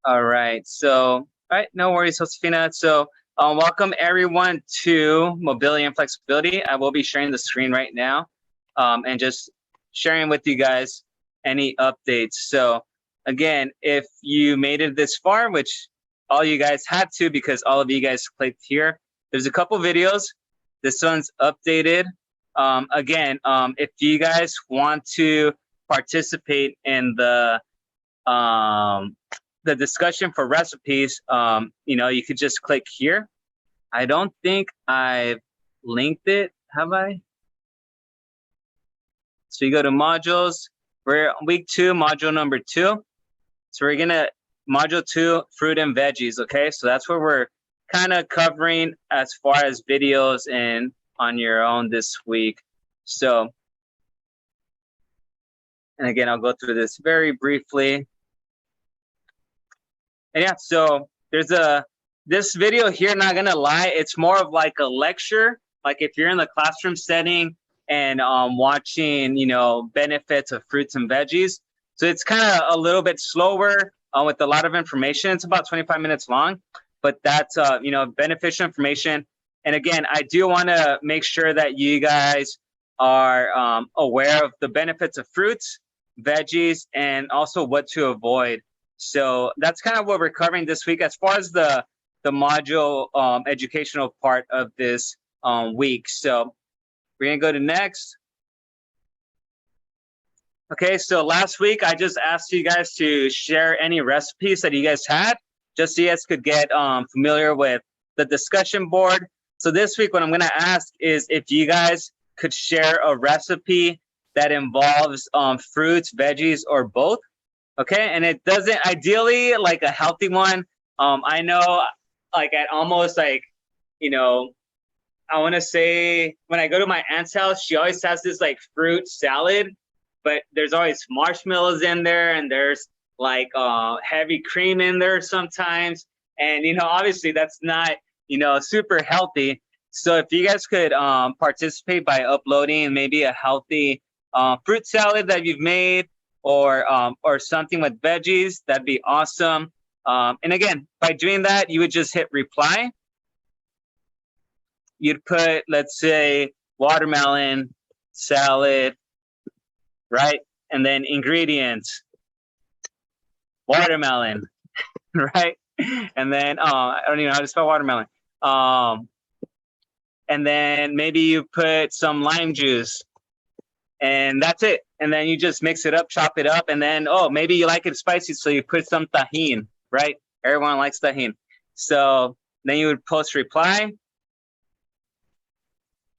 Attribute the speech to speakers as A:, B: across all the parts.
A: All right. So, all right, no worries, Josefina. So, welcome everyone to Mobility and Flexibility. I will be sharing the screen right now, and just sharing with you guys any updates. So, again, if you made it this far, which all you guys had to because all of you guys clicked here, there's a couple videos. This one's updated. If you guys want to participate in the discussion for recipes, you could just click here. I don't think I've linked it, have I? So you go to modules. We're on week 2, module number 2. So we're gonna module 2, fruit and veggies. Okay, so that's what we're kind of covering as far as videos and on your own this week. So, and again, I'll go through this very briefly. And yeah, so there's this video here, not gonna lie, it's more of like a lecture. Like if you're in the classroom setting and watching, benefits of fruits and veggies. So it's kind of a little bit slower with a lot of information. It's about 25 minutes long, but that's, beneficial information. And again, I do want to make sure that you guys are aware of the benefits of fruits, veggies, and also what to avoid. So that's kind of what we're covering this week as far as the module educational part of this week. So we're gonna go to next. Okay, so last week I just asked you guys to share any recipes that you guys had, just so you guys could get familiar with the discussion board. So this week what I'm gonna ask is if you guys could share a recipe that involves fruits, veggies, or both. Okay, and it doesn't, ideally like a healthy one. I know like at almost like, I want to say when I go to my aunt's house, she always has this like fruit salad, but there's always marshmallows in there and there's like heavy cream in there sometimes. And, obviously that's not, super healthy. So if you guys could participate by uploading maybe a healthy fruit salad that you've made, or something with veggies, that'd be awesome. And again, by doing that, you would just hit reply. You'd put, let's say, watermelon salad, right? And then ingredients, watermelon, right? And then, I don't even know how to spell watermelon. And then maybe you put some lime juice, and that's it. And then you just mix it up, chop it up, and then, maybe you like it spicy, so you put some tahini, right? Everyone likes tahini. So then you would post reply,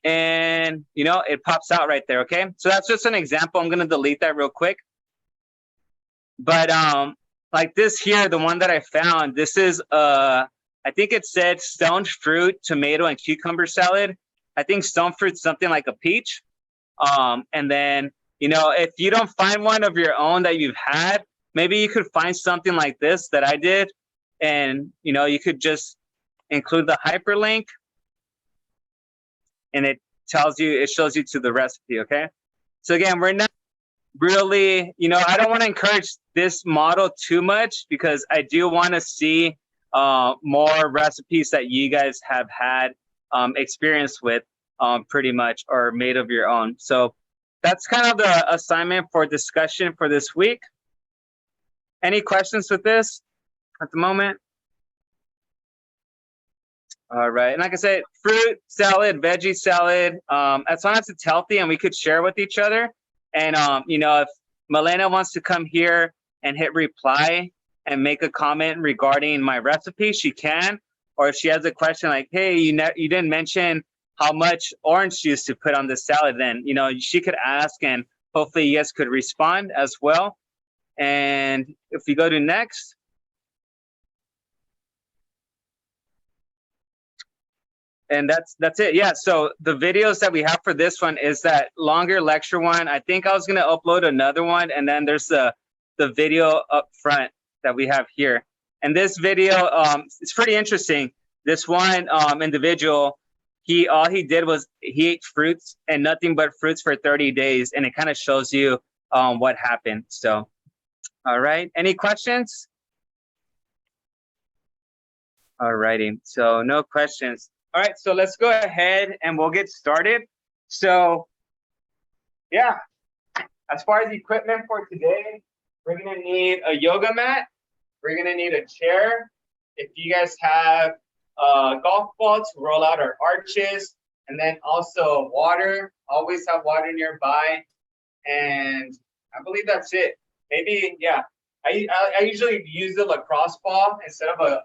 A: and, it pops out right there, okay? So that's just an example. I'm going to delete that real quick. But like this here, the one that I found, this is, I think it said stone fruit, tomato, and cucumber salad. I think stone fruit's something like a peach. And then, if you don't find one of your own that you've had, maybe you could find something like this that I did. And, you could just include the hyperlink and it shows you to the recipe. Okay. So again, we're not really, I don't want to encourage this model too much because I do want to see more recipes that you guys have had experience with pretty much, or made of your own. So that's kind of the assignment for discussion for this week. Any questions with this at the moment? All right. And like I said, fruit salad, veggie salad, as long as it's healthy and we could share with each other. And, if Milena wants to come here and hit reply and make a comment regarding my recipe, she can. Or if she has a question like, hey, you didn't mention how much orange juice to put on the salad, then, she could ask and hopefully you guys could respond as well. And if we go to next. And that's it. Yeah, so the videos that we have for this one is that longer lecture one. I think I was going to upload another one, and then there's the video up front that we have here. And this video, it's pretty interesting. This one individual, all he did was he ate fruits and nothing but fruits for 30 days, and it kind of shows you what happened. So, all right, any questions? Alrighty, so no questions. All right, so let's go ahead and we'll get started. So yeah, as far as equipment for today, we're gonna need a yoga mat. We're gonna need a chair. If you guys have a golf ball to roll out our arches, and then also water. Always have water nearby, and I believe that's it. Maybe yeah. I usually use the lacrosse ball instead of a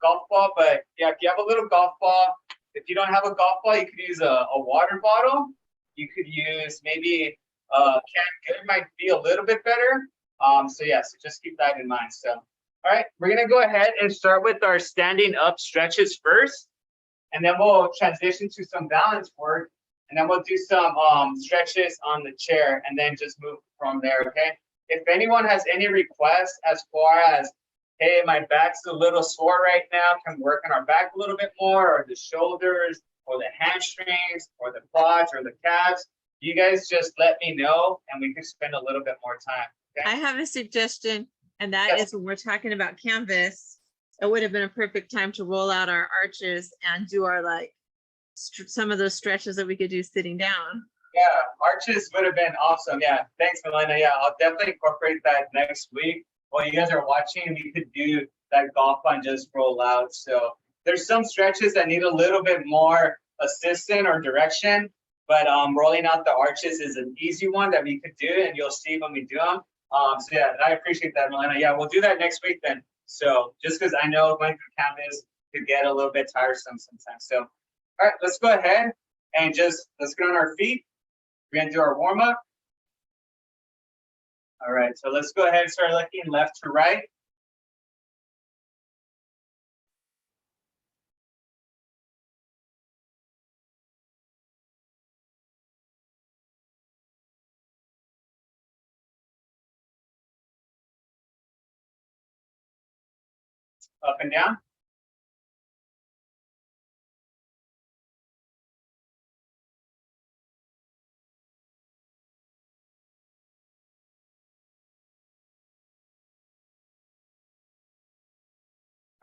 A: golf ball, but yeah, if you have a little golf ball, if you don't have a golf ball, you could use a water bottle. You could use maybe canned good might be a little bit better. So yeah, so just keep that in mind. So all right, we're gonna go ahead and start with our standing up stretches first, and then we'll transition to some balance work, and then we'll do some stretches on the chair, and then just move from there. Okay. If anyone has any requests as far as, hey, my back's a little sore right now, can we work on our back a little bit more, or the shoulders, or the hamstrings, or the quads, or the calves, you guys just let me know, and we can spend a little bit more time. Okay?
B: I have a suggestion, and that is when we're talking about canvas, it would have been a perfect time to roll out our arches and do our like some of those stretches that we could do sitting down.
A: Yeah, arches would have been awesome. Yeah, thanks, Melina. Yeah, I'll definitely incorporate that next week. While you guys are watching, we could do that golf on just roll out. So there's some stretches that need a little bit more assistance or direction, but rolling out the arches is an easy one that we could do, and you'll see when we do them. So yeah, I appreciate that, Melina. Yeah, we'll do that next week then. So just because I know going through canvas could get a little bit tiresome sometimes. So all right, let's go ahead and let's get on our feet. We're gonna do our warm up. All right, so let's go ahead and start looking left to right. Up and down.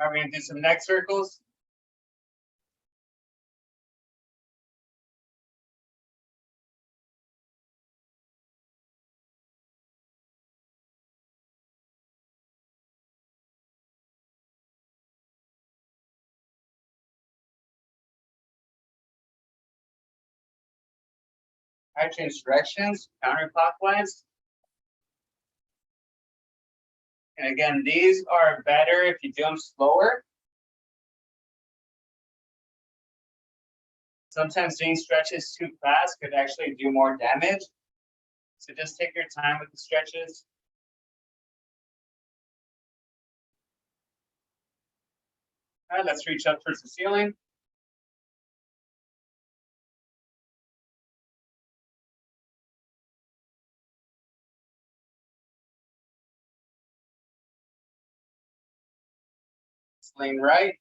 A: All right, we're gonna do some neck circles. I change directions, counterclockwise. And again, these are better if you do them slower. Sometimes doing stretches too fast could actually do more damage. So just take your time with the stretches. All right, let's reach up towards the ceiling. Lean right.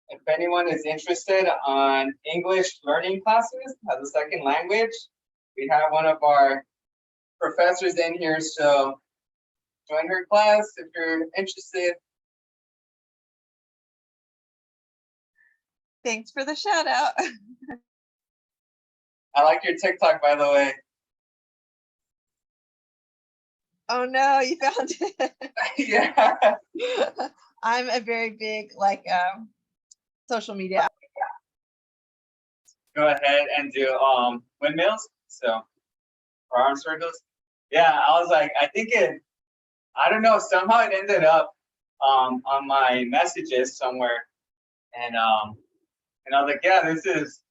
A: If anyone is interested on English learning classes as a second language, we have one of our professors in here, so join her class if you're interested.
B: Thanks for the shout out.
A: I like your TikTok, by the way.
B: Oh no, you found it.
A: Yeah.
B: I'm a very big social media.
A: Go ahead and do windmills. So or arm circles. Yeah, I was like, I don't know, somehow it ended up on my messages somewhere. And I was like, yeah, this is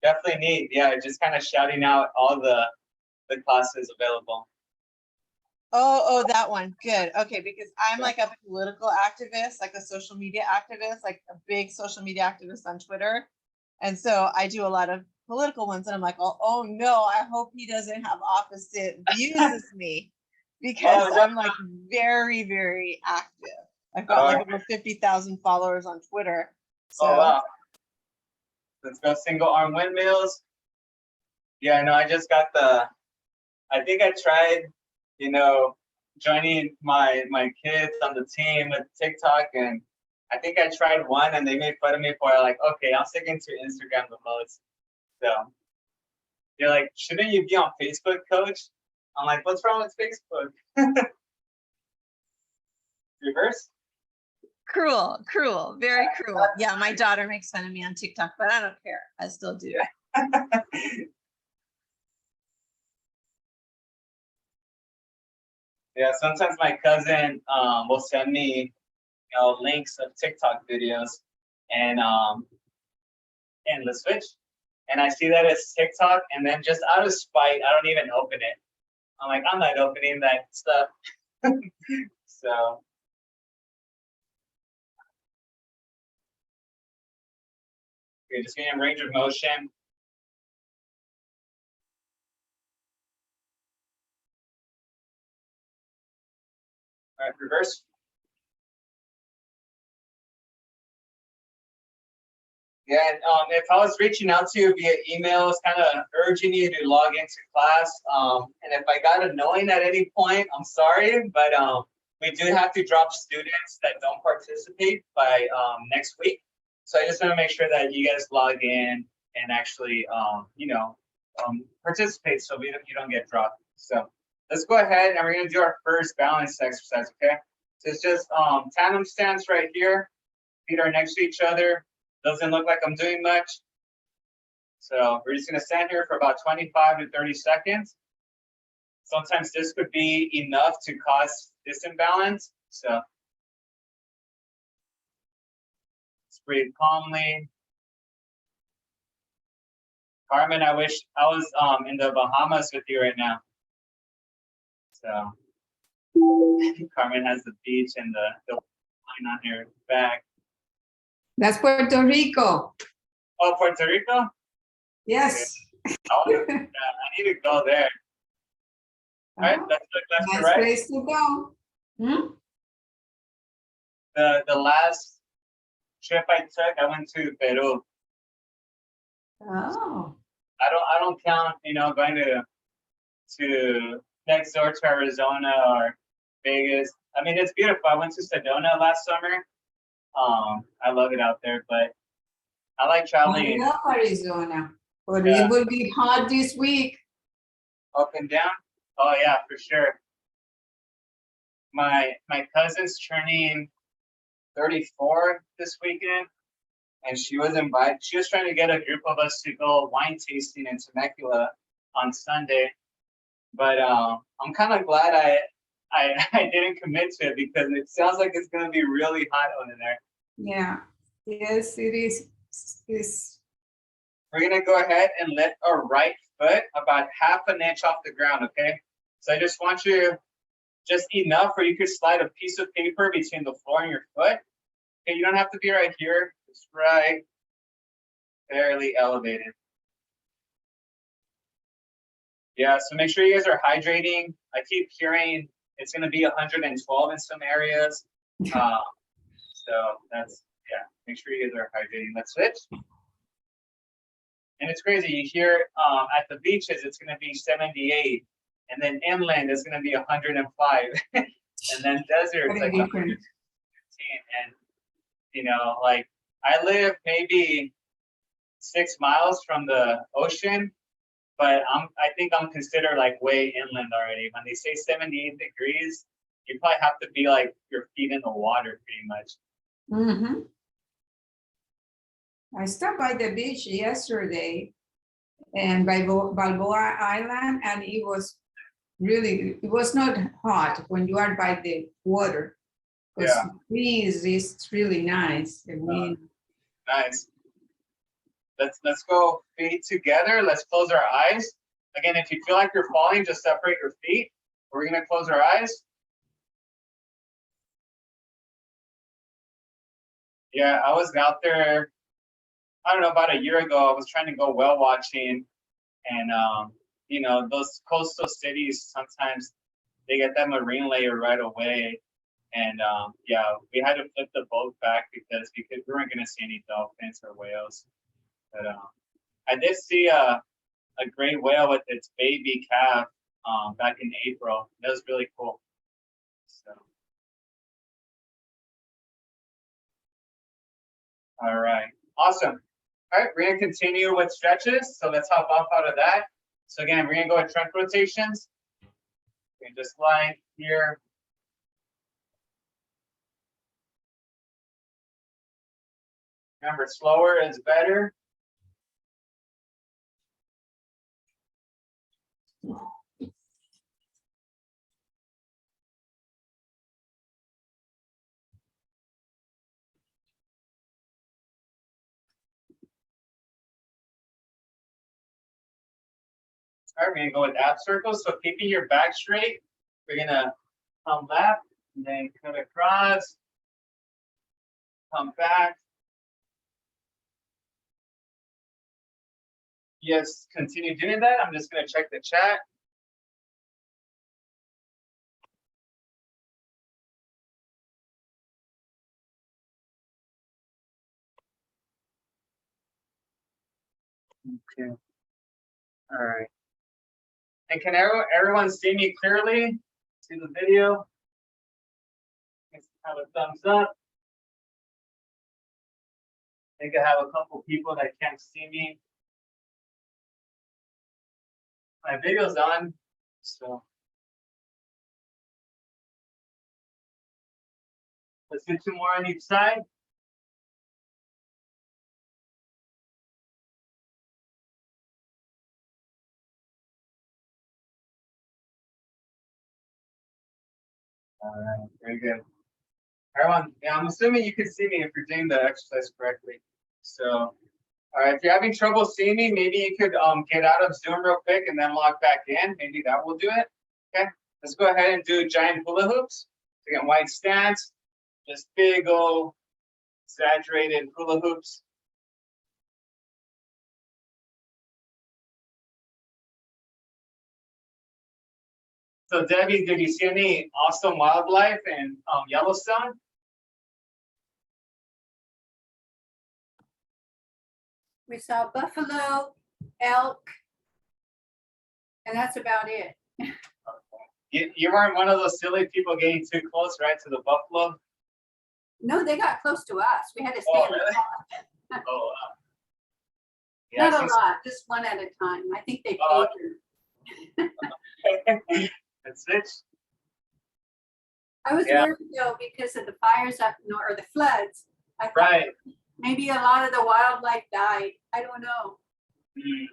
A: definitely neat. Yeah, just kind of shouting out all the classes available.
B: Oh, that one. Good. Okay, because I'm like a political activist, like a social media activist, like a big social media activist on Twitter. And so I do a lot of political ones, and I'm like, oh no, I hope he doesn't have opposite views as me, because I'm like very, very active. I've got like over 50,000 followers on Twitter. So
A: wow. Let's go single arm windmills. Yeah, no, I just got I think I tried, joining my kids on the team with TikTok, and I think I tried one and they made fun of me for it. Like, okay, I'm sticking to Instagram the most. So they're like, shouldn't you be on Facebook, coach? I'm like, what's wrong with Facebook? Reverse?
B: Cruel, cruel, very cruel. Yeah, my daughter makes fun of me on TikTok, but I don't care. I still do.
A: Yeah, sometimes my cousin will send me links of TikTok videos and the Switch, and I see that it's TikTok, and then just out of spite, I don't even open it. I'm like, I'm not opening that stuff. So okay, just getting range of motion. All right, reverse. Yeah, and if I was reaching out to you via email, it's kind of urging you to log into class. And if I got annoying at any point, I'm sorry, but we do have to drop students that don't participate by next week. So I just want to make sure that you guys log in and actually, participate so you don't get dropped. So let's go ahead and we're going to do our first balance exercise, okay? So it's just tandem stance right here. Feet are next to each other. Doesn't look like I'm doing much. So we're just gonna stand here for about 25 to 30 seconds. Sometimes this could be enough to cause this imbalance. So let's breathe calmly. Carmen, I wish I was in the Bahamas with you right now. So Carmen has the beach and the line on her back.
C: That's Puerto Rico.
A: Oh, Puerto Rico?
C: Yes.
A: Okay. I need to go there. All right, that's
C: Nice
A: correct.
C: place to go. Hmm?
A: The last trip I took, I went to Peru.
C: Oh.
A: I don't count, going to next door to Arizona or Vegas. I mean, it's beautiful. I went to Sedona last summer. I love it out there, but I like
C: I
A: traveling
C: love Arizona, but
A: Yeah.
C: it will be hot this week.
A: up and down. Oh yeah, for sure. My cousin's turning 34 this weekend, and she was invited. She was trying to get a group of us to go wine tasting in Temecula on Sunday, but I'm kind of glad I didn't commit to it because it sounds like it's gonna be really hot over there.
C: Yeah. Yes, it is. It's
A: We're gonna go ahead and lift our right foot about half an inch off the ground, okay? So I just want you just enough where you could slide a piece of paper between the floor and your foot. Okay, you don't have to be right here, just right, barely elevated. Yeah, so make sure you guys are hydrating. I keep hearing it's gonna be 112 in some areas. So that's, yeah, make sure you guys are hydrating. Let's switch. And it's crazy, you hear at the beaches, it's gonna be 78, and then inland is gonna be 105, and then desert, it's like 115. And like I live maybe 6 miles from the ocean, but I think I'm considered like way inland already. When they say 78 degrees, you probably have to be like your feet in the water pretty much.
C: mm-hmm. I stopped by the beach yesterday and by Balboa Island, and it was not hot when you are by the water. Because
A: Yeah.
C: the breeze is really nice. I mean,
A: Nice. Let's go feet together. Let's close our eyes. Again, if you feel like you're falling, just separate your feet. We're gonna close our eyes. Yeah, I was out there, I don't know, about a year ago. I was trying to go whale watching, and those coastal cities, sometimes they get that marine layer right away. And yeah, we had to flip the boat back because we weren't gonna see any dolphins or whales. But I did see a gray whale with its baby calf back in April. That was really cool. So, all right, awesome. All right, we're gonna continue with stretches. So let's hop off out of that. So again, we're gonna go with trunk rotations. We can just lie here. Remember, slower is better. All right, we're gonna go with ab circles. So keeping your back straight, we're gonna come left and then cut across, come back. Yes, continue doing that. I'm just gonna check the chat. Okay. All right. And can everyone see me clearly? See the video? Have a thumbs up. I think I have a couple people that can't see me. My video's on, so let's do 2 more on each side. All right, very good. Everyone, yeah, I'm assuming you can see me if you're doing the exercise correctly. So, all right, if you're having trouble seeing me, maybe you could get out of Zoom real quick and then log back in. Maybe that will do it. Okay, let's go ahead and do giant hula hoops. Again, wide stance, just big old exaggerated hula hoops. So Debbie, did you see any awesome wildlife in Yellowstone?
D: We saw buffalo, elk, and that's about it.
A: You weren't one of those silly people getting too close, right, to the buffalo?
D: No, they got close to us. We had to stay
A: Oh,
D: in the
A: really?
D: car.
A: Oh, wow. Yeah,
D: Not a lot, just one at a time. I think they
A: Oh.
D: paid her.
A: That's it.
D: I was
A: Yeah.
D: worried though because of the fires up north or the floods. I thought
A: Right.
D: maybe a lot of the wildlife died. I don't know.
A: Mm.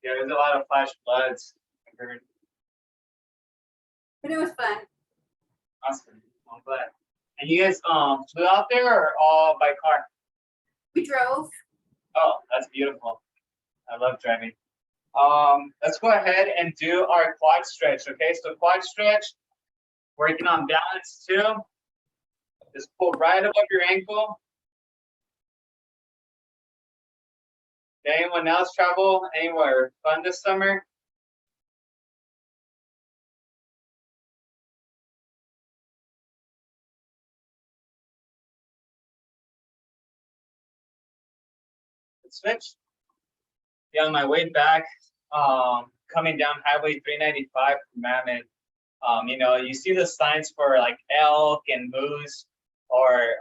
A: Yeah, there's a lot of flash floods. I heard.
D: But it was fun.
A: Awesome. I'm glad. And you guys flew out there or all by car?
D: We drove.
A: Oh, that's beautiful. I love driving. Let's go ahead and do our quad stretch. Okay, so quad stretch, working on balance too. Just pull right above your ankle. Did anyone else travel anywhere fun this summer? Let's switch. Yeah, on my way back, coming down Highway 395 from Mammoth, you know, you see the signs for like elk and moose, or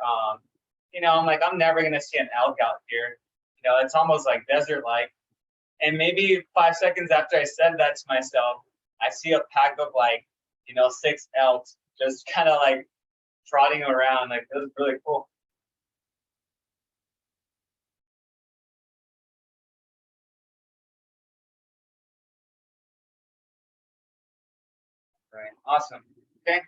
A: you know, I'm like, I'm never gonna see an elk out here. You know, it's almost like desert-like. And maybe 5 seconds after I said that to myself, I see a pack of like, you know, 6 elks just kind of like trotting around. Like, it was really cool. Right, awesome. Okay.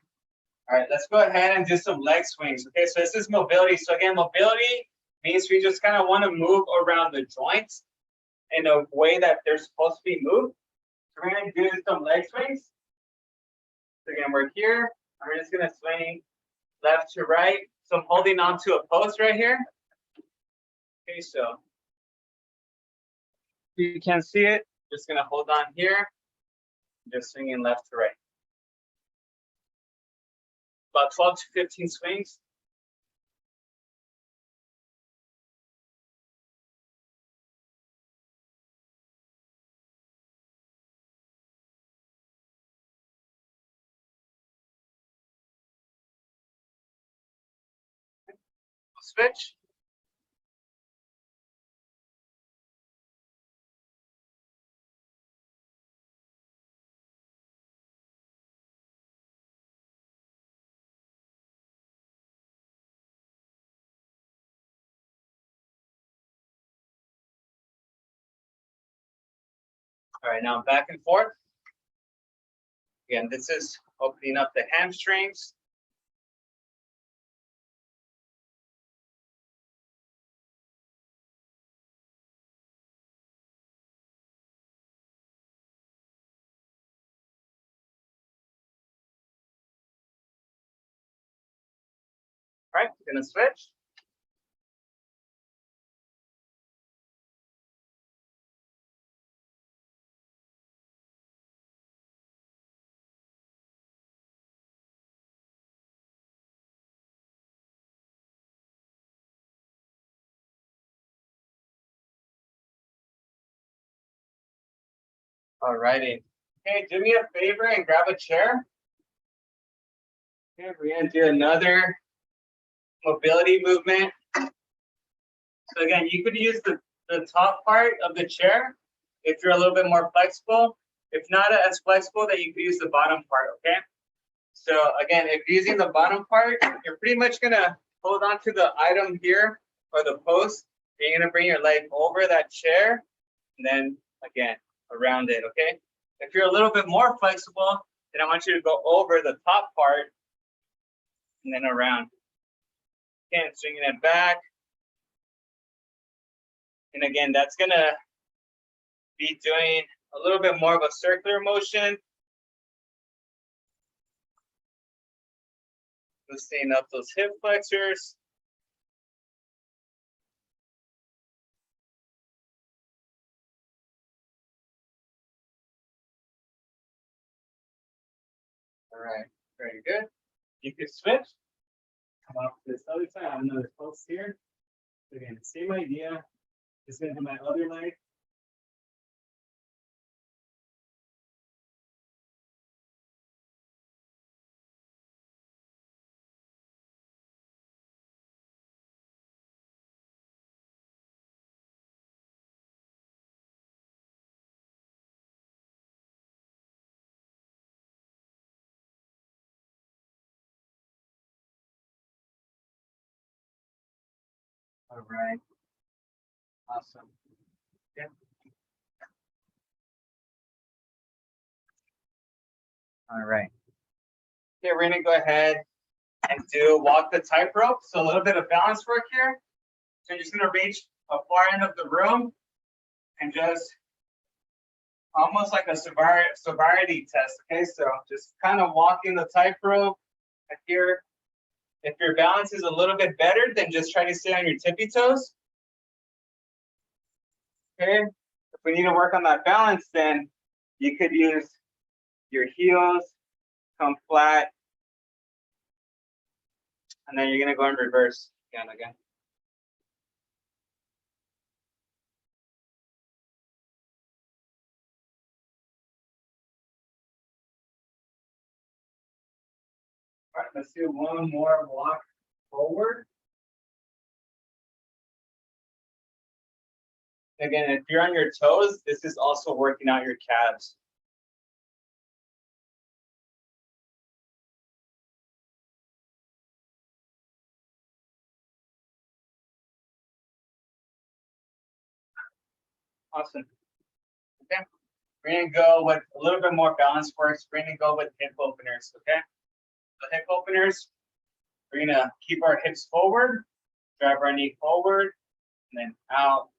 A: All right, let's go ahead and do some leg swings. Okay, so this is mobility. So again, mobility means we just kind of want to move around the joints in a way that they're supposed to be moved. So we're going to do some leg swings. So again, we're here. I'm just going to swing left to right. So I'm holding on to a post right here. Okay, so if you can't see it, just going to hold on here. Just swinging left to right. About 12 to 15 swings. switch. All right, now back and forth. Again, this is opening up the hamstrings. All right, we're gonna switch. All righty. Okay, do me a favor and grab a chair. Okay, we're gonna do another mobility movement. So again, you could use the top part of the chair if you're a little bit more flexible. If not as flexible, then you could use the bottom part, okay? So again, if you're using the bottom part, you're pretty much gonna hold on to the item here or the post. You're gonna bring your leg over that chair and then again, around it, okay? If you're a little bit more flexible, then I want you to go over the top part and then around. Again, swinging it back. And again, that's gonna be doing a little bit more of a circular motion. Loosening up those hip flexors. All right, very good. You can switch. Come off to this other side. I have another post here. Again, same idea. Just gonna do my other leg. All right. Awesome. Yeah. All right. Okay, we're gonna go ahead and do walk the tightrope. So a little bit of balance work here. So you're just gonna reach a far end of the room and just almost like a sobriety test. Okay, so just kind of walking the tightrope here. If your balance is a little bit better, then just try to stay on your tippy toes. Okay, if we need to work on that balance, then you could use your heels, come flat, and then you're gonna go in reverse again. All right, let's do one more walk forward. Again, if you're on your toes, this is also working out your calves. Awesome. Okay, we're gonna go with a little bit more balance work. We're gonna go with hip openers. Okay, the hip openers. We're gonna keep our hips forward, drive our knee forward, and then out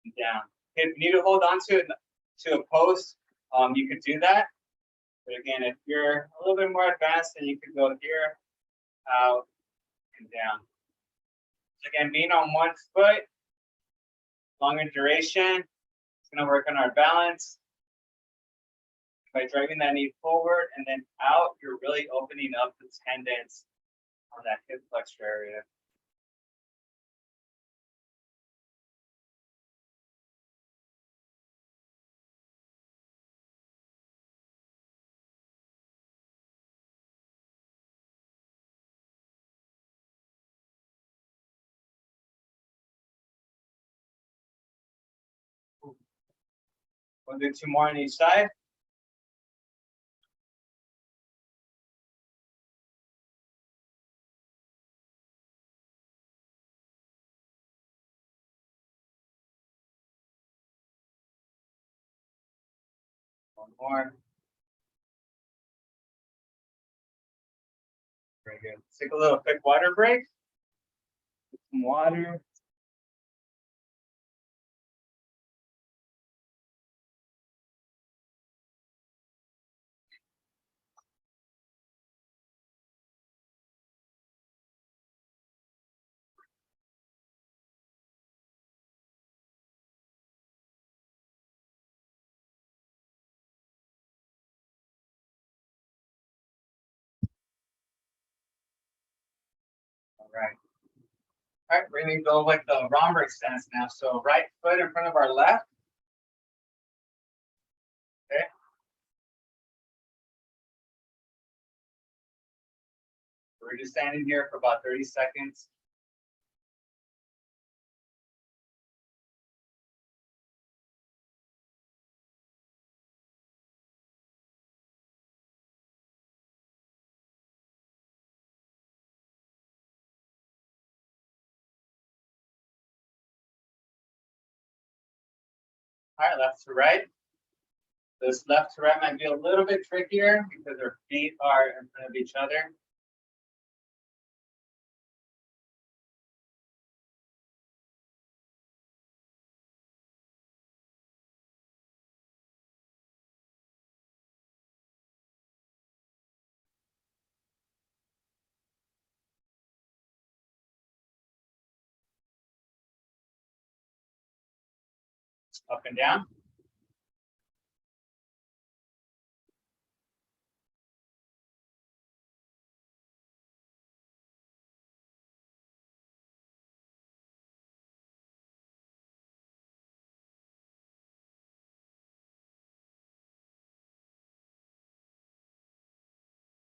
A: and down. If you need to hold on to a post, you could do that. But again, if you're a little bit more advanced, then you could go here, out, and down. So again, being on one foot, longer duration, it's gonna work on our balance. By driving that knee forward and then out, you're really opening up the tendons on that hip flexor area. We'll do 2 more on each side. One more. Very good. Let's take a little quick water break. Get some water. All right. All right, we're gonna go with the Romberg stance now. So right foot in front of our left. Okay. We're just standing here for about 30 seconds. All right, left to right. This left to right might be a little bit trickier because our feet are in front of each other. Up and down.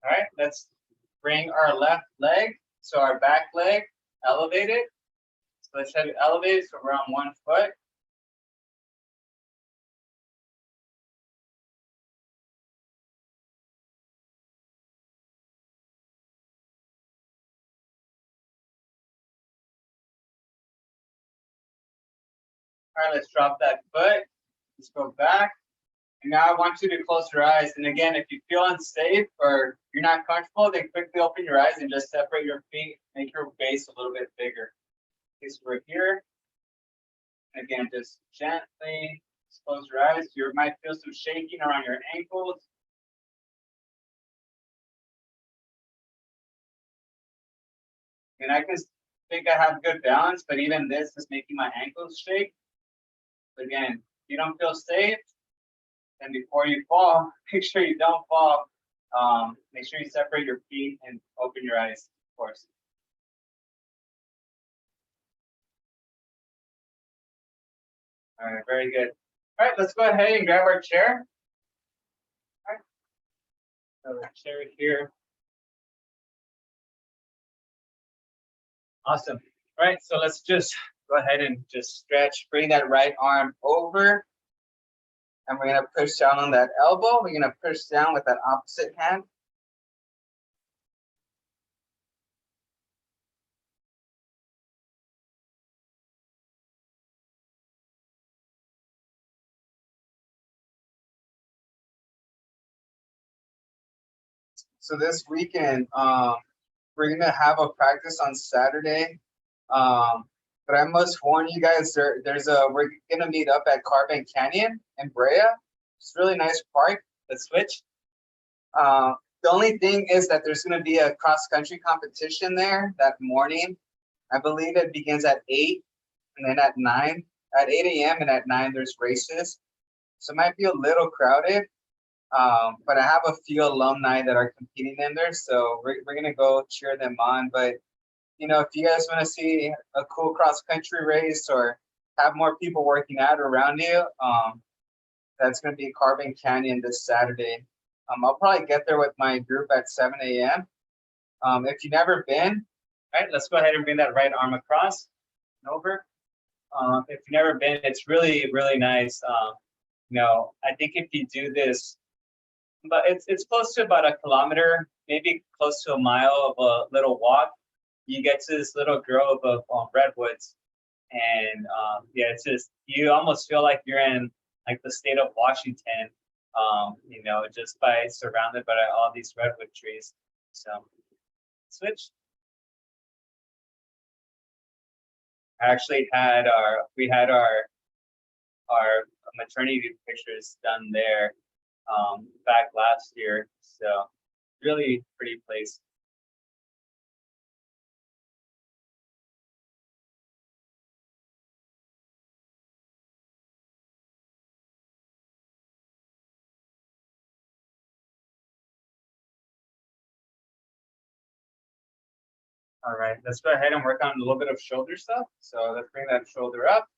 A: All right, let's bring our left leg, so our back leg elevated. So let's have it elevated, so we're on 1 foot. All right, let's drop that foot. Let's go back. And now I want you to close your eyes. And again, if you feel unsafe or you're not comfortable, then quickly open your eyes and just separate your feet. Make your base a little bit bigger. Okay, so we're here. Again, just gently just close your eyes. You might feel some shaking around your ankles. And I can think I have good balance, but even this is making my ankles shake. So again, if you don't feel safe, then before you fall, make sure you don't fall. Make sure you separate your feet and open your eyes, of course. All right, very good. All right, let's go ahead and grab our chair. All right, so our chair here. Awesome. All right, so let's just go ahead and just stretch. Bring that right arm over. And we're gonna push down on that elbow. We're gonna push down with that opposite hand. So this weekend, we're gonna have a practice on Saturday. But I must warn you guys, we're gonna meet up at Carbon Canyon in Brea. It's a really nice park. Let's switch. The only thing is that there's gonna be a cross country competition there that morning. I believe it begins at 8 and then at 9. At 8 a.m. and at 9 there's races. So it might be a little crowded. But I have a few alumni that are competing in there, so we're gonna go cheer them on. But you know, if you guys want to see a cool cross country race or have more people working out around you, that's gonna be Carbon Canyon this Saturday. I'll probably get there with my group at 7 a.m. If you've never been, all right, let's go ahead and bring that right arm across and over. If you've never been, it's really, really nice. I think if you do this, but it's close to about a kilometer, maybe close to a mile of a little walk, you get to this little grove of redwoods, and yeah, it's just, you almost feel like you're in like the state of Washington, just by surrounded by all these redwood trees. So switch. I actually had we had our maternity pictures done there back last year. So really pretty place. All right, let's go ahead and work on a little bit of shoulder stuff. So let's bring that shoulder up,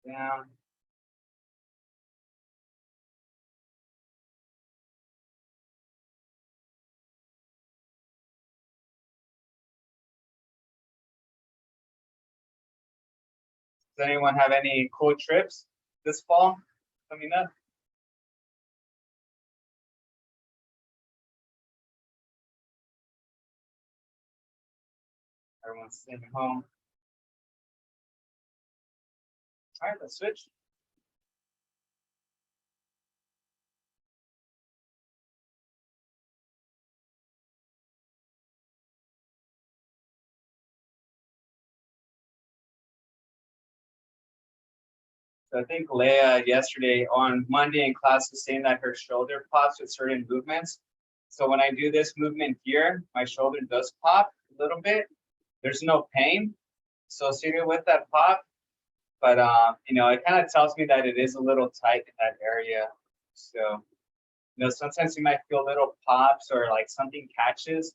A: down. Does anyone have any cool trips this fall coming up? Everyone's staying home. All right, let's switch. So I think Leah yesterday on Monday in class was saying that her shoulder pops with certain movements. So when I do this movement here, my shoulder does pop a little bit. There's no pain associated with that pop, but it kind of tells me that it is a little tight in that area. So, sometimes you might feel little pops or like something catches.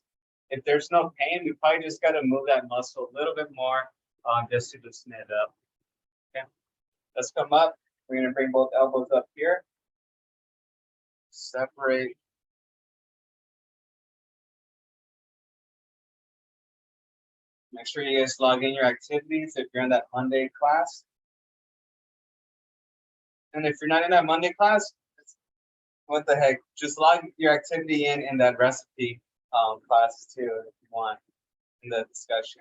A: If there's no pain, we probably just got to move that muscle a little bit more just to loosen it up. Okay, let's come up. We're gonna bring both elbows up here. Separate. Make sure you guys log in your activities if you're in that Monday class. And if you're not in that Monday class, what the heck? Just log your activity in that recipe class too, if you want, in the discussion.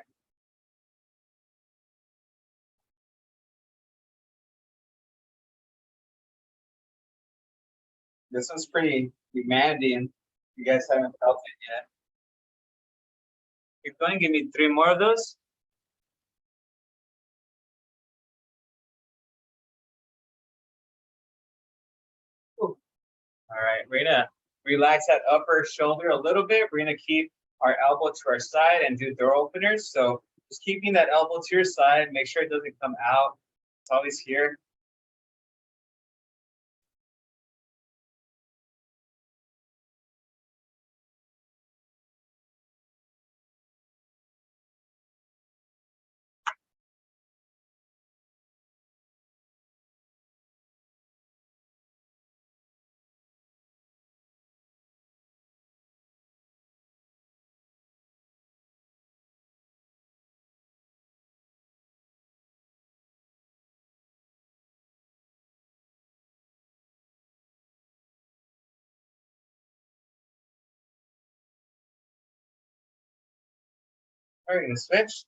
A: This one's pretty humanity, and you guys haven't felt it yet. Keep going. Give me 3 more of those. Ooh. All right, we're gonna relax that upper shoulder a little bit. We're gonna keep our elbow to our side and do door openers. So just keeping that elbow to your side, make sure it doesn't come out. It's always here. All right, gonna switch.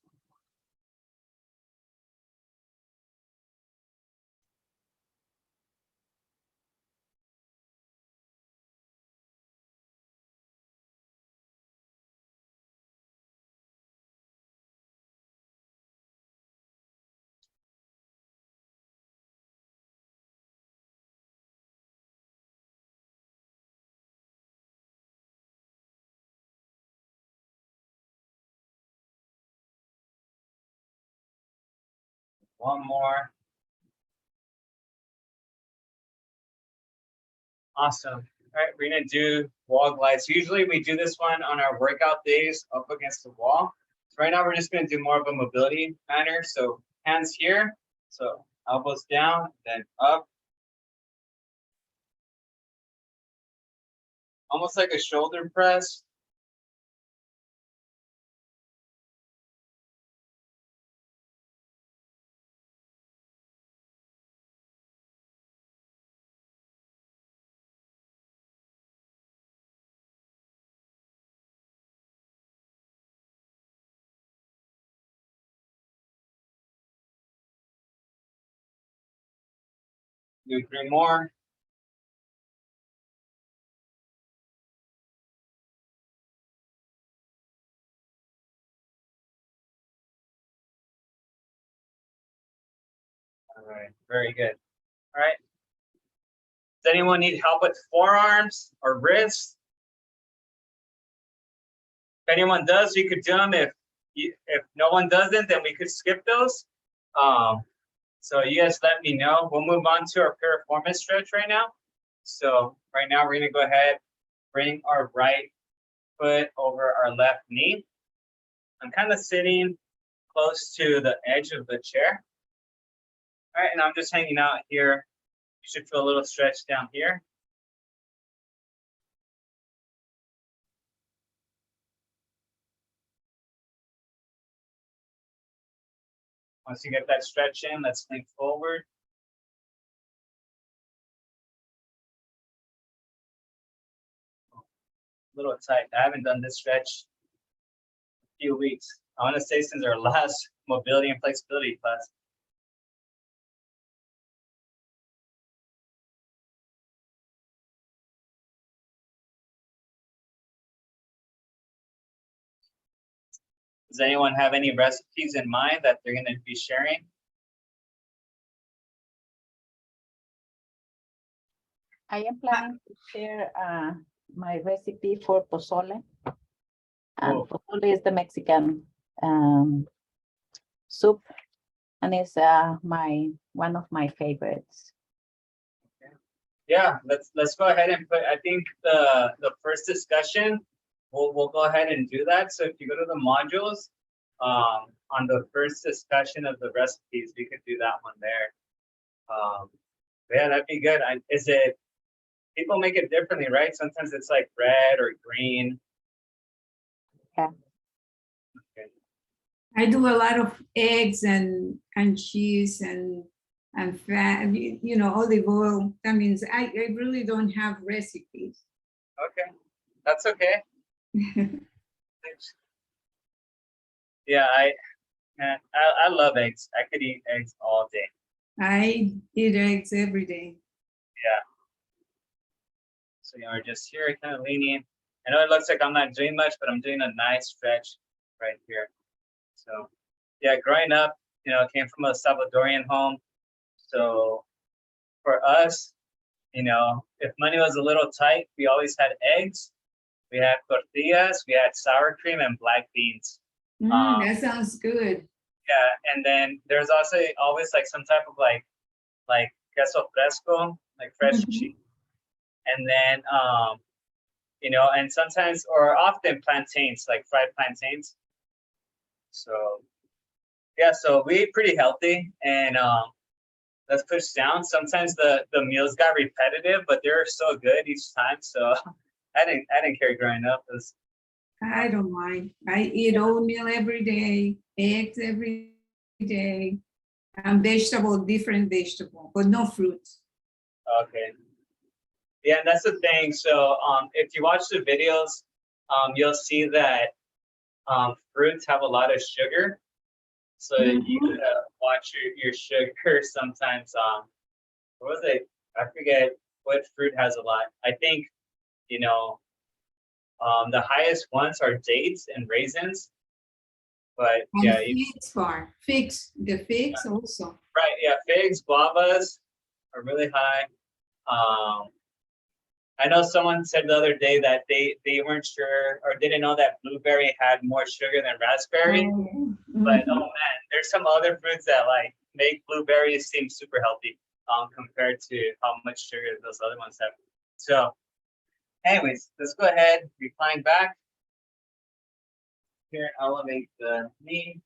A: One more. Awesome. All right, we're gonna do wall glides. Usually we do this one on our workout days up against the wall. So right now we're just gonna do more of a mobility manner. So hands here, so elbows down, then up. Almost like a shoulder press. Do 3 more. All right, very good. All right. Does anyone need help with forearms or wrists? If anyone does, we could do them. If no one doesn't, then we could skip those. So you guys let me know. We'll move on to our piriformis stretch right now. So right now we're gonna go ahead, bring our right foot over our left knee. I'm kind of sitting close to the edge of the chair. All right, and I'm just hanging out here. You should feel a little stretch down here. Once you get that stretch in, let's lean forward. A little tight. I haven't done this stretch in a few weeks. I want to say since our last mobility and flexibility class. Does anyone have any recipes in mind that they're going to be sharing?
E: I am planning to share my recipe for pozole. And
A: Oh.
E: pozole is the Mexican soup, and it's one of my favorites.
A: Yeah, let's go ahead and put. I think the first discussion, we'll go ahead and do that. So if you go to the modules, on the first discussion of the recipes, we could do that one there. Yeah, that'd be good. Is it? People make it differently, right? Sometimes it's like red or green.
E: Yeah.
A: Okay.
C: I do a lot of eggs and cheese and fat, you know, olive oil. That means I really don't have recipes.
A: Okay, that's okay. Yeah, I love eggs. I could eat eggs all day.
C: I eat eggs every day.
A: Yeah. So we're just here, kind of leaning. I know it looks like I'm not doing much, but I'm doing a nice stretch right here. So yeah, growing up, came from a Salvadorian home. So for us, if money was a little tight, we always had eggs. We had tortillas, we had sour cream and black beans.
C: That sounds good.
A: Yeah, and then there's also always like some type of like queso fresco, like fresh cheese. And then and sometimes or often plantains, like fried plantains. So yeah, so we eat pretty healthy, and let's push down. Sometimes the meals got repetitive, but they're so good each time. So I didn't care growing up.
C: I don't mind. I eat oatmeal every day, eggs every day, and different vegetable, but no fruits.
A: Okay. Yeah, and that's the thing. So if you watch the videos, you'll see that fruits have a lot of sugar. So you watch your sugar sometimes. What was it? I forget what fruit has a lot. I think, the highest ones are dates and raisins. But
C: And
A: yeah,
C: the figs also.
A: right. Yeah, figs, guavas are really high. I know someone said the other day that they weren't sure or didn't know that blueberry had more sugar than raspberry. But oh man, there's some other fruits that like make blueberries seem super healthy compared to how much sugar those other ones have. So anyways, let's go ahead, recline back. Here, elevate the knee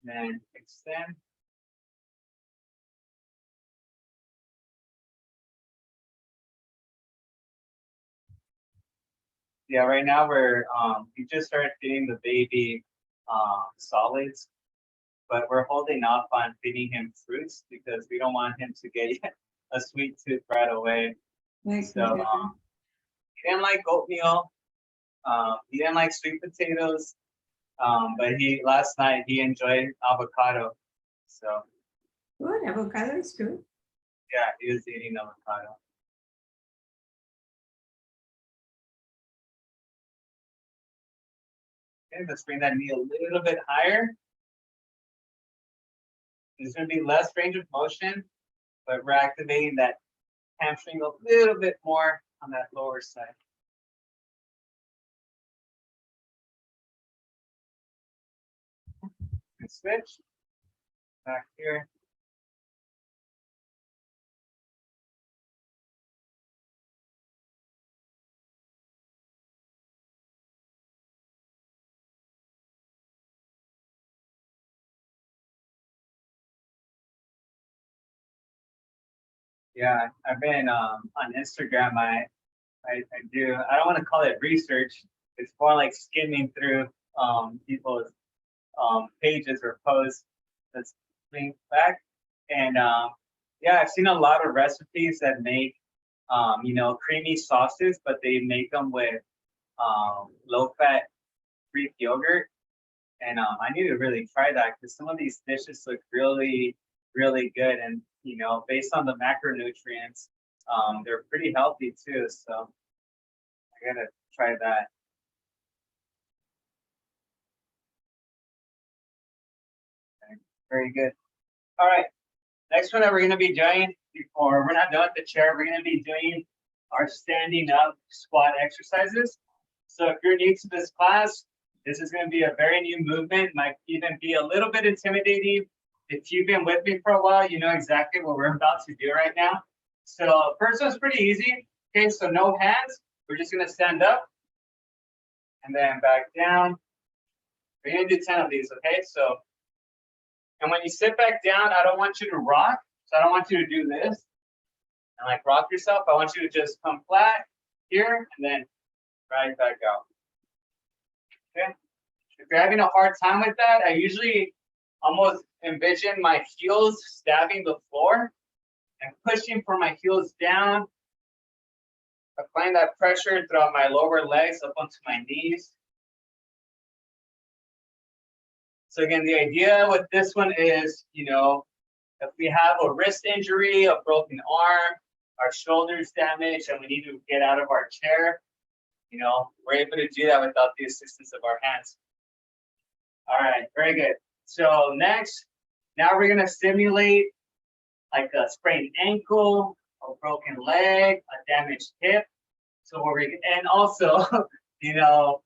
A: and extend. Yeah, right now we just started feeding the baby solids, but we're holding off on feeding him fruits because we don't want him to get a sweet tooth right away. So he didn't like oatmeal. He didn't like sweet potatoes. But last night he enjoyed avocado. So
C: good, avocado is good.
A: Yeah, he was eating avocado. Okay, let's bring that knee a little bit higher. There's going to be less range of motion, but we're activating that hamstring a little bit more on that lower side. And switch back here. Yeah, I've been on Instagram. I do. I don't want to call it research. It's more like skimming through people's pages or posts. That's linked back, and yeah, I've seen a lot of recipes that make you know, creamy sauces, but they make them with low-fat Greek yogurt. And I need to really try that because some of these dishes look really, really good. And, you know, based on the macronutrients, they're pretty healthy too. So I gotta try that. Okay, very good. All right. Next one that we're gonna be doing before we're not done with the chair, we're gonna be doing our standing up squat exercises. So if you're new to this class, this is going to be a very new movement, might even be a little bit intimidating. If you've been with me for a while, you know exactly what we're about to do right now. So first one's pretty easy. Okay, so no hands. We're just going to stand up and then back down. We're going to do 10 of these, okay? So, and when you sit back down, I don't want you to rock. So I don't want you to do this and like rock yourself. I want you to just come flat here and then right back out. Okay. If you're having a hard time with that, I usually almost envision my heels stabbing the floor and pushing for my heels down, applying that pressure throughout my lower legs up onto my knees. So again, the idea with this one is, you know, if we have a wrist injury, a broken arm, our shoulders damaged, and we need to get out of our chair, you know, we're able to do that without the assistance of our hands. All right, very good. So next, now we're gonna simulate like a sprained ankle, a broken leg, a damaged hip. So and also, you know,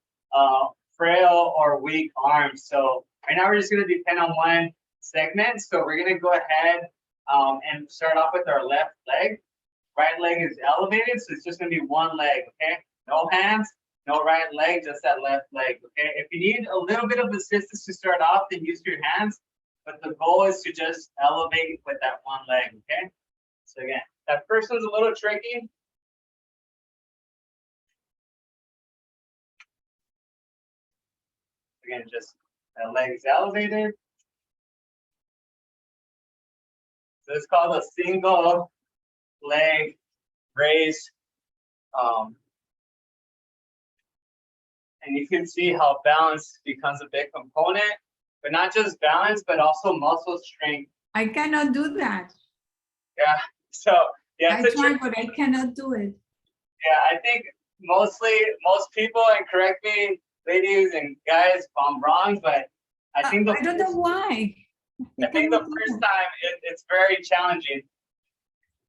A: frail or weak arms. So right now we're just gonna depend on one segment. So we're gonna go ahead and start off with our left leg. Right leg is elevated, so it's just gonna be one leg, okay? No hands, no right leg, just that left leg, okay? If you need a little bit of assistance to start off, then use your hands, but the goal is to just elevate with that one leg, okay? So again, that first one's a little tricky. Again, just that leg is elevated. So it's called a single leg raise. And you can see how balance becomes a big component, but not just balance, but also muscle strength.
C: I cannot do that.
A: Yeah, so yeah,
C: I try, but I cannot do it.
A: yeah, I think most people, and correct me, ladies and guys, if I'm wrong, but I think
C: I don't know why.
A: I think the first time it's very challenging.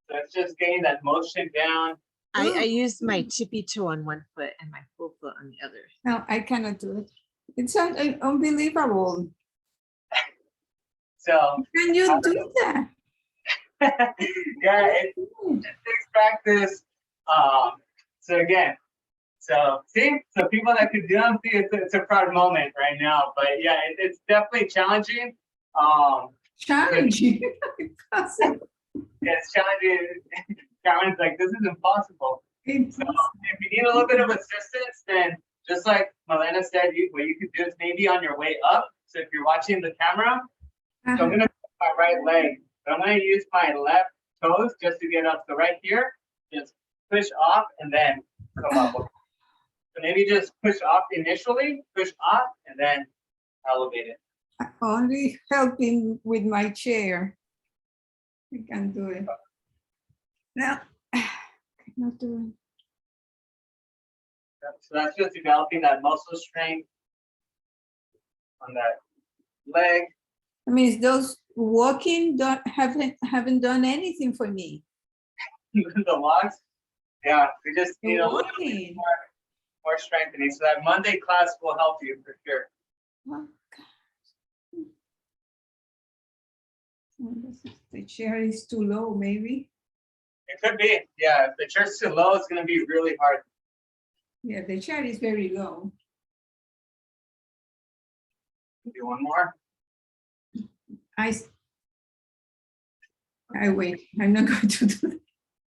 A: So it's just getting that motion down.
F: I used my tippy toe on one foot and my full foot on the other.
C: No, I cannot do it. It's unbelievable.
A: So
C: Can you do that?
A: yeah, it takes practice. So again, so see, so people that could do them, see, it's a proud moment right now. But yeah, it's definitely challenging.
C: Challenging.
A: Yeah, it's challenging. Cameron's like, this is impossible. So if you need a little bit of assistance, then just like Milena said, what you could do is maybe on your way up. So if you're watching the camera, so I'm gonna put my right leg, but I'm gonna use my left toes just to get up. So right here, just push off and then come up. So maybe just push off initially, push off, and then elevate it.
C: Only helping with my chair. I can do it. No, not doing.
A: So that's just developing that muscle strength on that leg.
C: I mean, those walking haven't done anything for me.
A: The logs. Yeah, we just
C: The
A: need a little bit
C: walking.
A: more strengthening. So that Monday class will help you for sure.
C: Oh, God. The chair is too low, maybe.
A: It could be. Yeah, if the chair's too low, it's gonna be really hard.
C: Yeah, the chair is very low.
A: Do one more.
C: I wait. I'm not going to do that.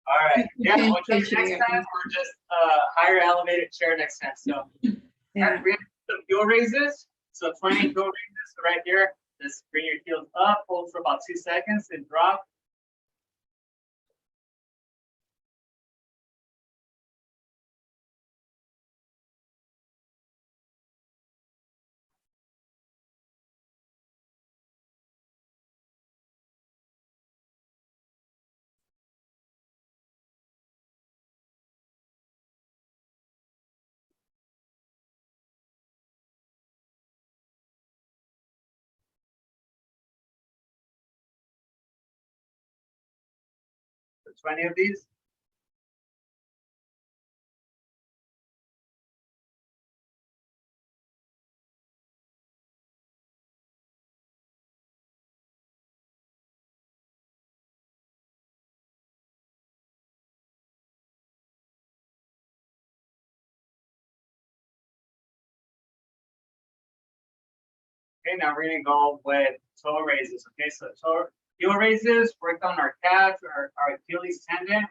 A: All right. Yeah,
C: Okay,
A: we'll try next
C: chair.
A: time or just higher elevated chair next time. So
C: Yeah.
A: we have some heel raises. So 20 heel raises right here. Just bring your heels up, hold for about 2 seconds, and drop. So 20 of these. Okay, now we're gonna go with toe raises. Okay, so heel raises work on our calf, our Achilles tendon.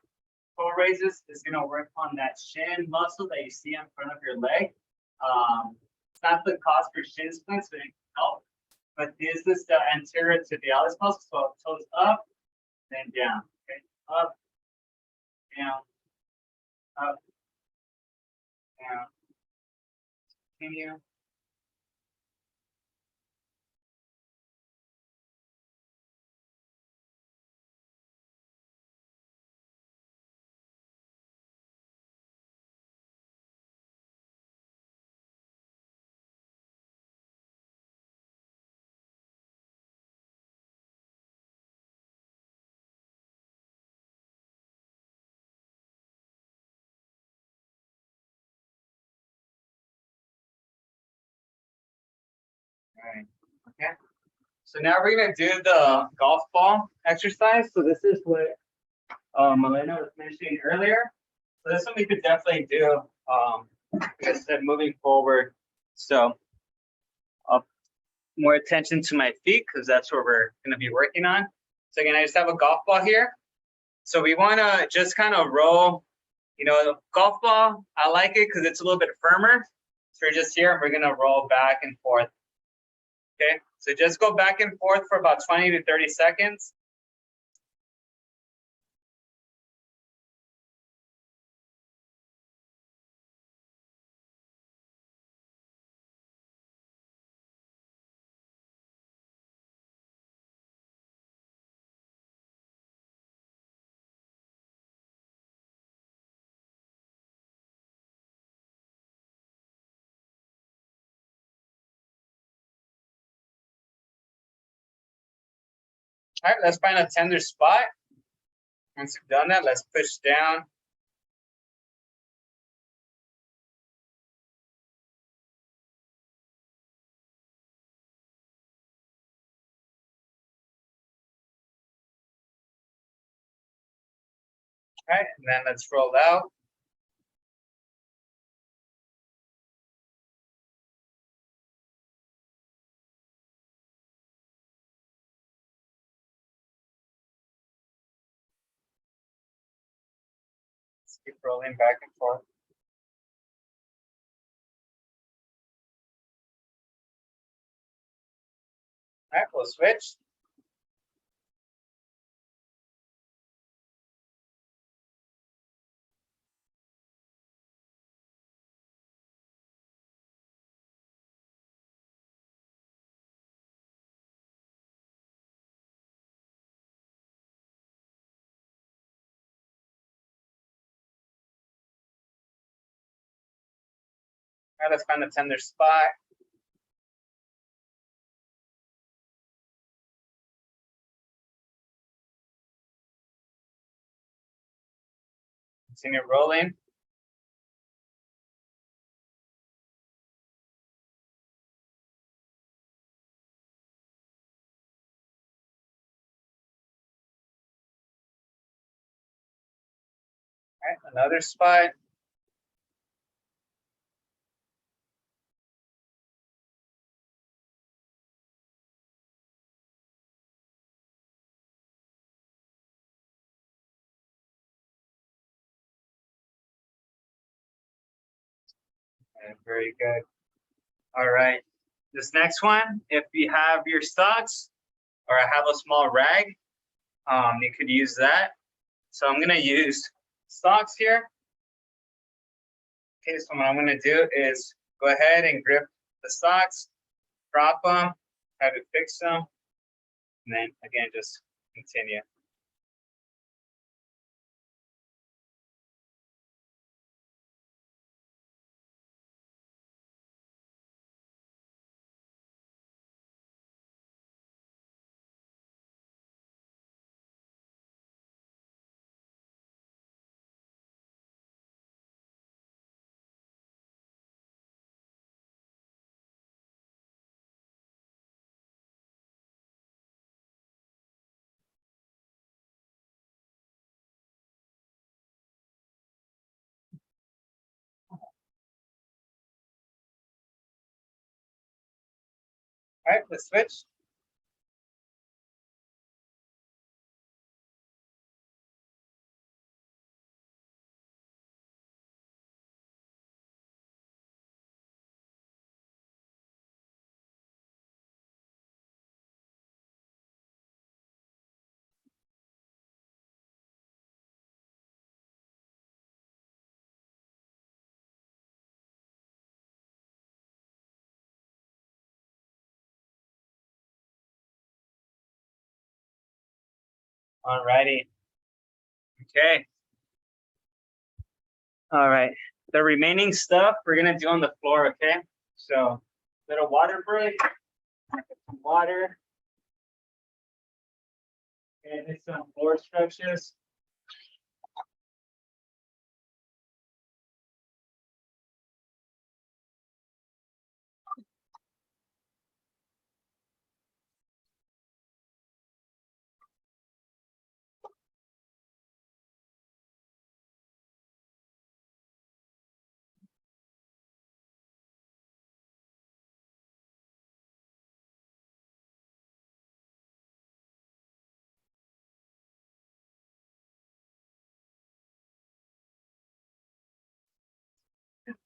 A: Toe raises is gonna work on that shin muscle that you see in front of your leg. It's not the cause for shin splints, but it can help. But this is the anterior tibialis muscle, so toes up, then down. Okay, up, down, up, down. Continue. All right. Okay. So now we're gonna do the golf ball exercise. So this is what Melina was mentioning earlier. So this one we could definitely do. Like I said, moving forward. So more attention to my feet because that's where we're gonna be working on. So again, I just have a golf ball here. So we wanna just kind of roll. You know, the golf ball, I like it because it's a little bit firmer. So we're just here and we're gonna roll back and forth. Okay, so just go back and forth for about 20 to 30 seconds. All right, let's find a tender spot. Once you've done that, let's push down. All right, and then let's roll out. Let's keep rolling back and forth. All right, we'll switch. right, let's find a tender spot. Continue rolling. All right, another spot. Okay, very good. All right, this next one, if you have your stocks or I have a small rag, you could use that. So I'm gonna use stocks here. Okay, so what I'm gonna do is go ahead and grip the stocks, drop them, try to fix them, and then again, just continue. All right, let's switch. All righty. Okay. All right. The remaining stuff we're gonna do on the floor, okay? So little water break, some water. And it's some floor stretches.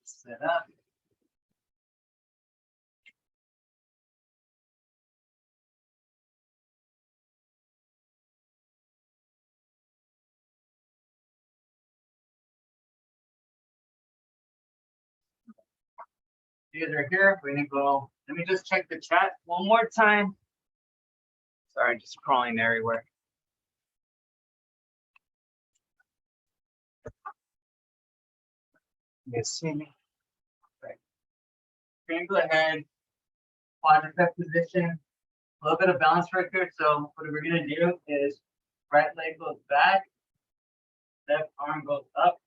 A: Set up. You guys are here. We're gonna go. Let me just check the chat one more time. Sorry, just crawling everywhere. You guys see me? Right. We're gonna go ahead. Quadruped position. A little bit of balance right here. So what we're gonna do is right leg goes back, left arm goes up,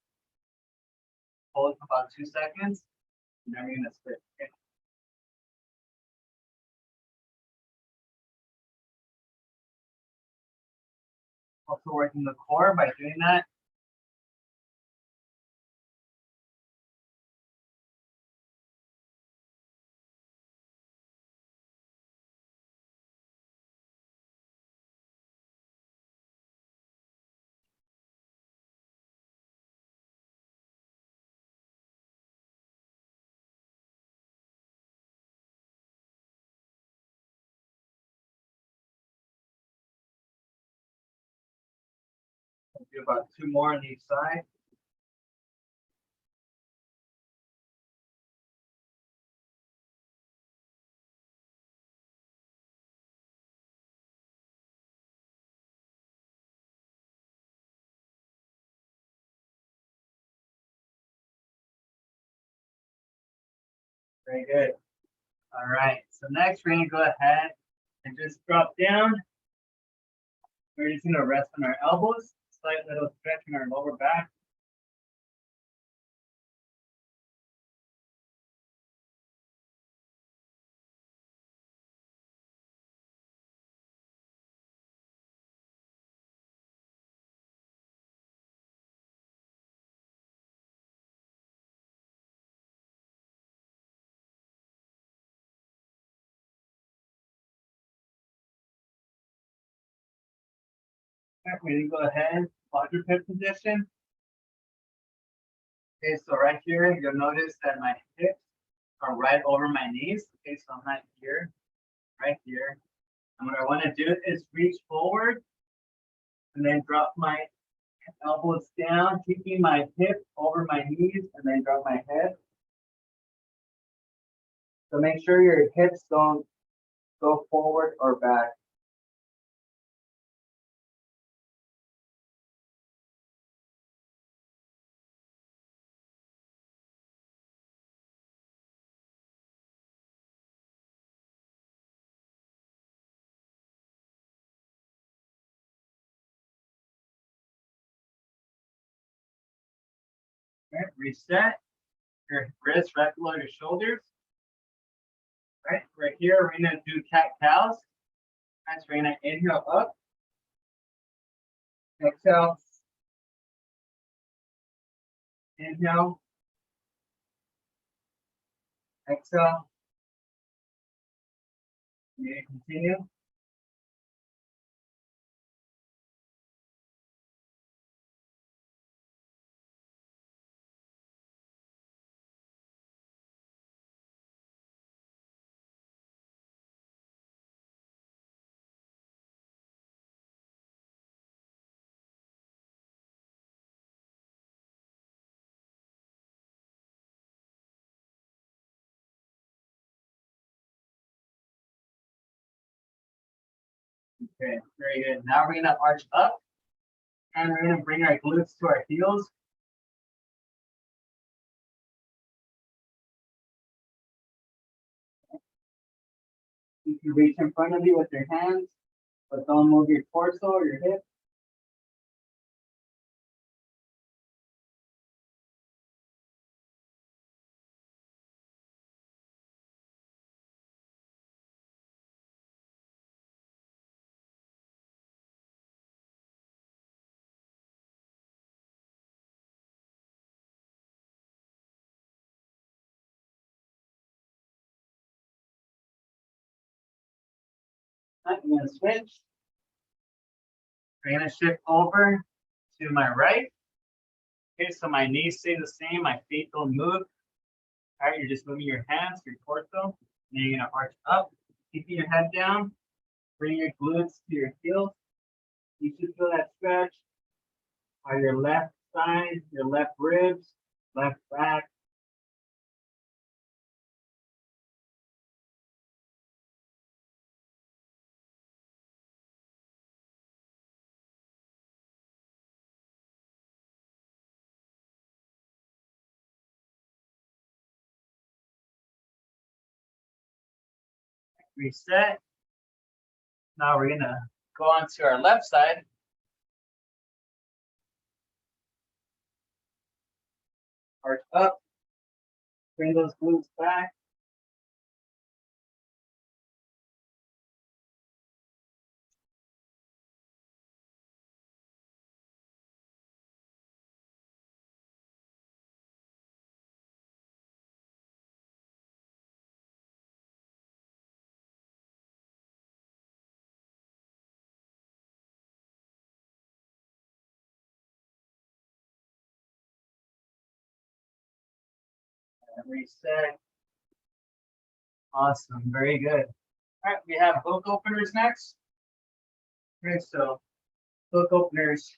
A: hold for about 2 seconds, and then we're gonna switch. Okay. Also working the core by doing that. Do about 2 more on each side. Very good. All right. So next, we're gonna go ahead and just drop down. We're just gonna rest on our elbows, slight little stretch in our lower back. Okay, we're gonna go ahead, quadruped position. Okay, so right here, you'll notice that my hips are right over my knees. Okay, so I'm not here, right here. And what I want to do is reach forward and then drop my elbows down, keeping my hip over my knees, and then drop my head. So make sure your hips don't go forward or back. Okay, reset your wrists right below your shoulders. Right here, we're gonna do cat-cows. That's we're gonna inhale up, exhale, inhale, exhale. You're gonna continue. Okay, very good. Now we're gonna arch up, and we're gonna bring our glutes to our heels. You can reach in front of you with your hands, but don't move your torso or your hips. I'm gonna switch. We're gonna shift over to my right. Okay, so my knees stay the same, my feet don't move. All right, you're just moving your hands, your torso. Then you're gonna arch up, keeping your head down. Bring your glutes to your heels. You should feel that stretch on your left side, your left ribs, left back. Reset. Now we're gonna go on to our left side. Arch up. Bring those glutes back. And reset. Awesome, very good. All right, we have hook openers next. Okay, so hook openers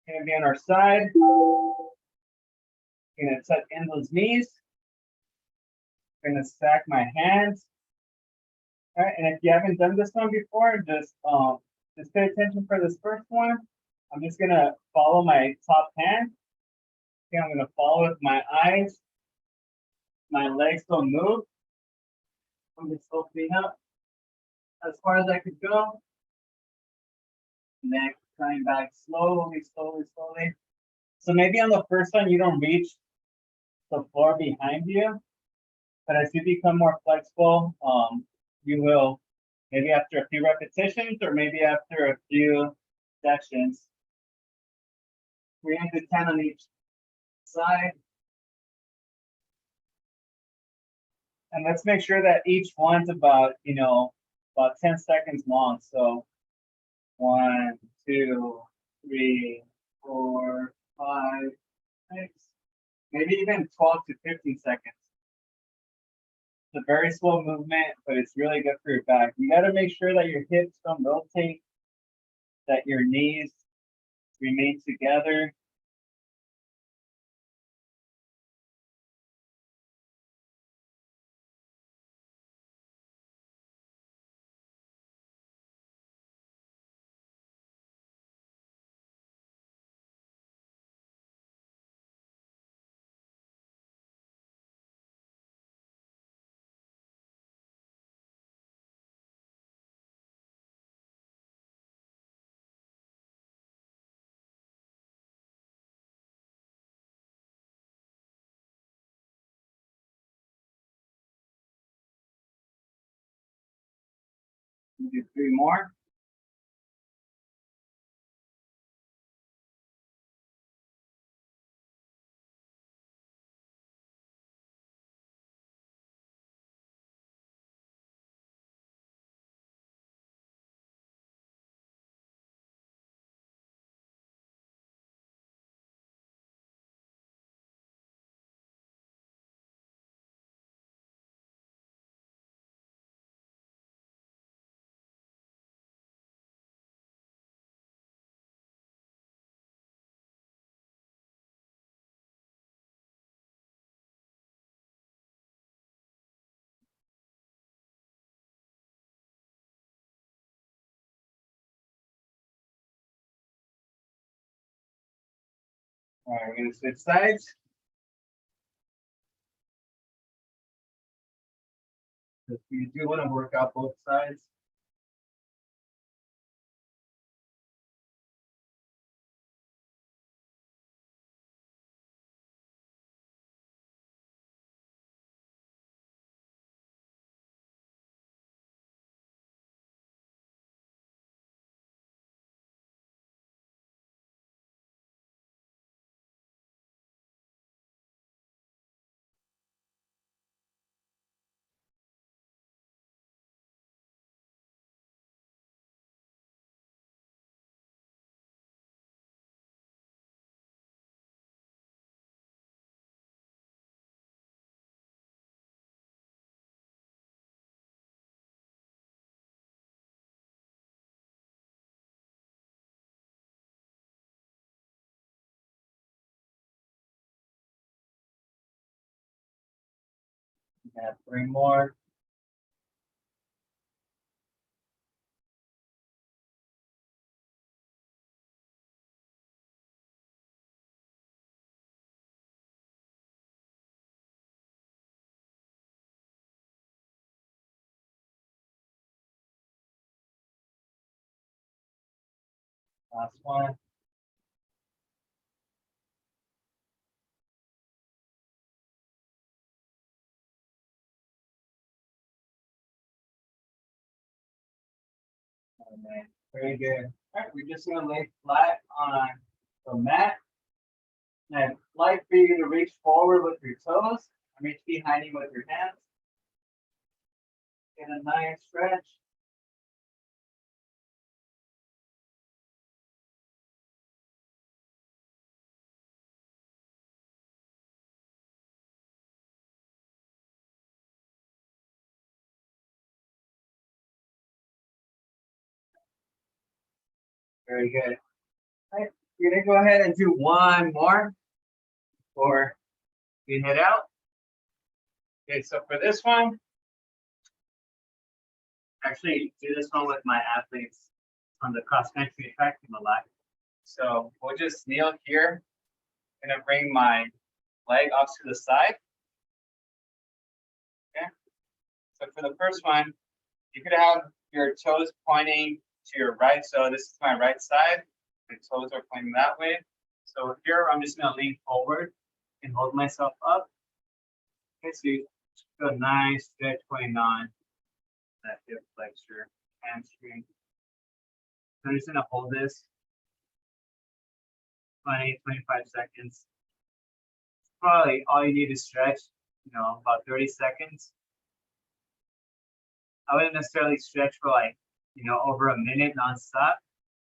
A: gonna be on our side. Gonna tuck in those knees. Gonna stack my hands. All right, and if you haven't done this one before, just pay attention for this first one. I'm just gonna follow my top hand. Okay, I'm gonna follow with my eyes. My legs don't move. I'm just opening up as far as I could go. Neck coming back slowly, slowly, slowly. So maybe on the first one, you don't reach the floor behind you, but as you become more flexible, you will, maybe after a few repetitions or maybe after a few sections. 3 to 10 on each side. And let's make sure that each one's about, about 10 seconds long. So 1, 2, 3, 4, 5, 6, maybe even 12 to 15 seconds. It's a very slow movement, but it's really good for your back. You got to make sure that your hips don't rotate, that your knees remain together. Do 3 more. All right, we're going to switch sides. If you do want to work out both sides. We have 3 more. Last one. And then, very good. All right, we're just going to lay flat on the mat. And I'd like for you to reach forward with your toes and reach behind you with your hands. Get a nice stretch. Very good. All right, we're going to go ahead and do 1 more before we head out. Okay, so for this one, actually do this one with my athletes on the cross country track team a lot. So we'll just kneel here. I'm gonna bring my leg off to the side. Okay. So for the first one, you could have your toes pointing to your right. So this is my right side. My toes are pointing that way. So here I'm just gonna lean forward and hold myself up. Okay, so you feel a nice stretch going on that hip flexor, hamstring. So I'm just gonna hold this 20, 25 seconds. Probably all you need to stretch, about 30 seconds. I wouldn't necessarily stretch for like, over a minute nonstop.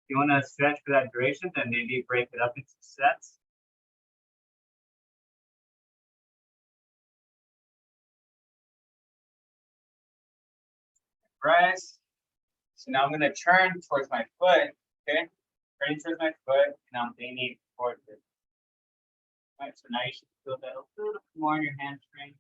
A: If you want to stretch for that duration, then maybe break it up into sets. Right. So now I'm going to turn towards my foot. Okay. Turning towards my foot, and I'm leaning towards it. All right. So now you should feel that a little more in your hamstring.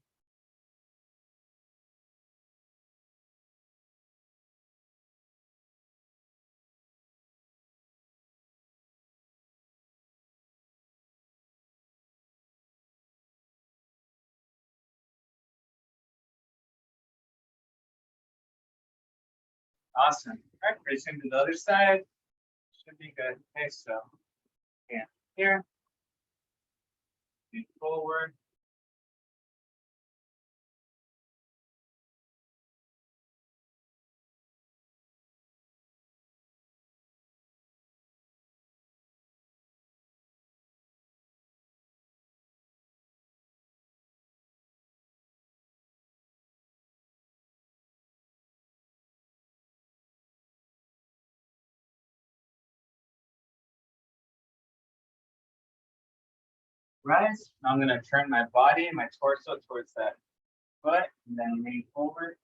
A: Awesome. All right, pretty soon to the other side. Should be good. Okay, so yeah, here. Move forward. Rise. I'm gonna turn my body and my torso towards that foot, and then lean forward.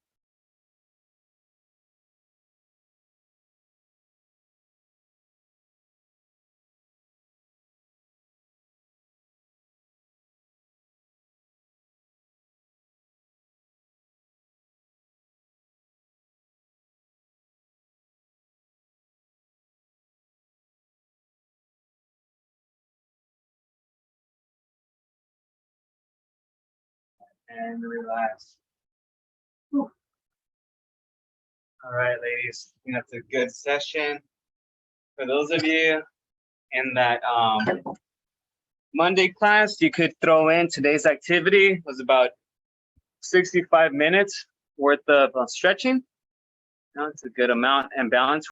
A: And relax. Whew. All right, ladies, I think that's a good session. For those of you in that Monday class, you could throw in today's activity. It was about 65 minutes worth of stretching. It's a good amount and balance.